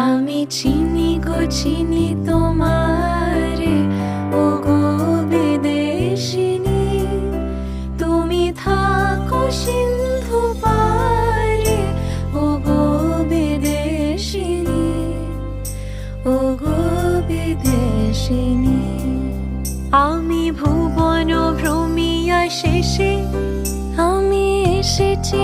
আমি চিনি গো চিনি তোমারে, ও গো বিদেশিনী। তুমি থাকো সিন্ধু পারে, ও গো বিদেশিনী, ও গো বিদেশিনী। আমি ভুবন ভ্রমিয়া শেষে আমি এসেছি